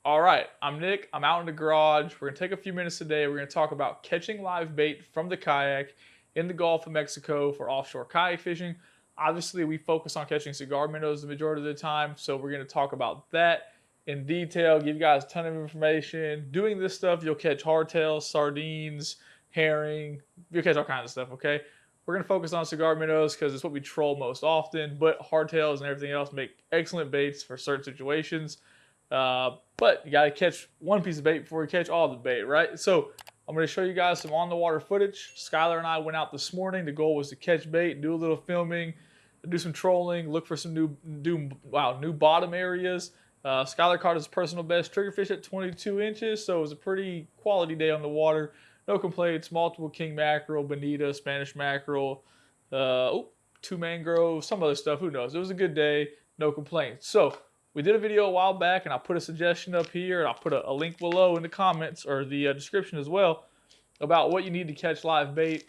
All right, I'm Nick. I'm out in the garage. We're going to take a few minutes today. We're going to talk about catching live bait from the kayak in the Gulf of Mexico for offshore kayak fishing. Obviously, we focus on catching cigar minnows the majority of the time, so we're going to talk about that in detail, give you guys a ton of information. Doing this stuff, you'll catch hardtails, sardines, herring, you'll catch all kinds of stuff, okay? We're going to focus on cigar minnows because it's what we troll most often, but hardtails and everything else make excellent baits for certain situations. But you got to catch one piece of bait before you catch all the bait, right? So I'm going to show you guys some on-the-water footage. Skylar and I went out this morning. The goal was to catch bait, do a little filming, do some trolling, look for some new bottom areas. Skylar caught his personal best triggerfish at 22 inches, so it was a pretty quality day on the water. No complaints. Multiple king mackerel, bonita, Spanish mackerel, two mangroves, some other stuff. Who knows? It was a good day. No complaints. So we did a video a while back, and I'll put a suggestion up here, and I'll put a link below in the comments or the description as well about what you need to catch live bait.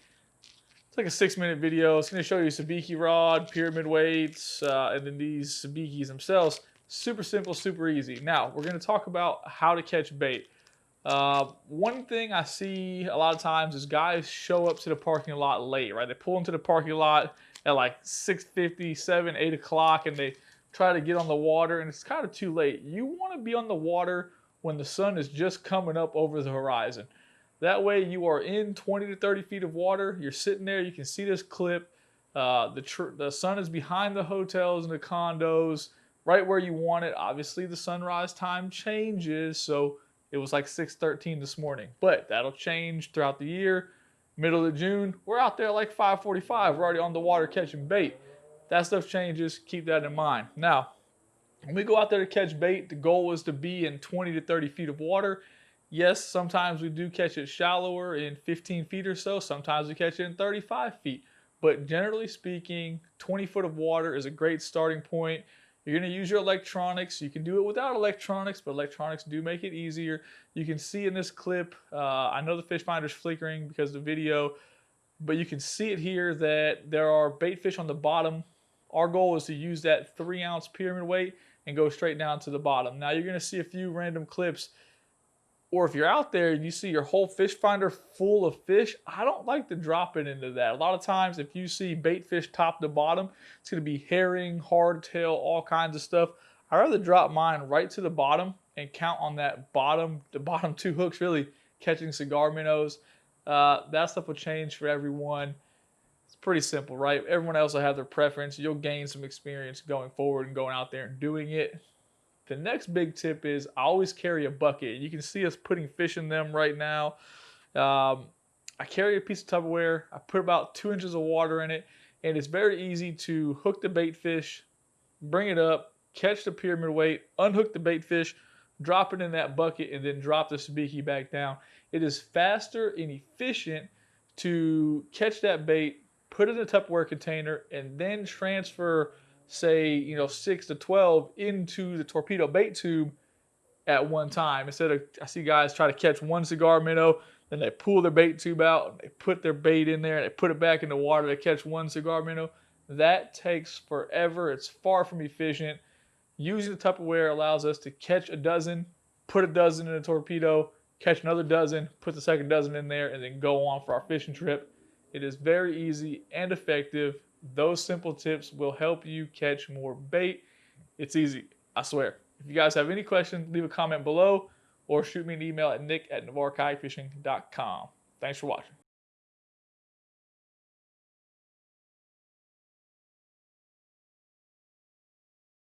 It's like a 6-minute video. It's going to show you sabiki rod, pyramid weights, and then these sabikis themselves. Super simple, super easy. Now, we're going to talk about how to catch bait. One thing I see a lot of times is guys show up to the parking lot late, right? They pull into the parking lot at like 6:50, 7, 8 o'clock, and they try to get on the water, and it's kind of too late. You want to be on the water when the sun is just coming up over the horizon. That way you are in 20 to 30 feet of water. You're sitting there. You can see this clip. The sun is behind the hotels and the condos, right where you want it. Obviously, the sunrise time changes, so it was like 6:13 this morning, but that'll change throughout the year. Middle of June, we're out there like 5:45. We're already on the water catching bait. That stuff changes. Keep that in mind. Now, when we go out there to catch bait, the goal is to be in 20 to 30 feet of water. Yes, sometimes we do catch it shallower in 15 feet or so. Sometimes we catch it in 35 feet. But generally speaking, 20 foot of water is a great starting point. You're going to use your electronics. You can do it without electronics, but electronics do make it easier. You can see in this clip, I know the fish finder's flickering because of the video, but you can see it here that there are bait fish on the bottom. Our goal is to use that 3-ounce pyramid weight and go straight down to the bottom. Now you're going to see a few random clips, or if you're out there and you see your whole fish finder full of fish, I don't like to drop it into that. A lot of times if you see bait fish top to bottom, it's going to be herring, hardtail, all kinds of stuff. I'd rather drop mine right to the bottom and count on the bottom 2 hooks really catching cigar minnows. That stuff will change for everyone. It's pretty simple, right? Everyone else will have their preference. You'll gain some experience going forward and going out there and doing it. The next big tip is I always carry a bucket. You can see us putting fish in them right now. I carry a piece of Tupperware. I put about 2 inches of water in it, and it's very easy to hook the bait fish, bring it up, catch the pyramid weight, unhook the bait fish, drop it in that bucket, and then drop the sabiki back down. It is faster and efficient to catch that bait, put it in a Tupperware container, and then transfer, say, 6 to 12 into the torpedo bait tube at one time. Instead of, I see guys try to catch one cigar minnow, then they pull their bait tube out, and they put their bait in there, and they put it back in the water to catch one cigar minnow. That takes forever. It's far from efficient. Using the Tupperware allows us to catch a dozen, put a dozen in a torpedo, catch another dozen, put the second dozen in there, and then go on for our fishing trip. It is very easy and effective. Those simple tips will help you catch more bait. It's easy, I swear. If you guys have any questions, leave a comment below or shoot me an email at nick@navarrekayakfishing.com. Thanks for watching.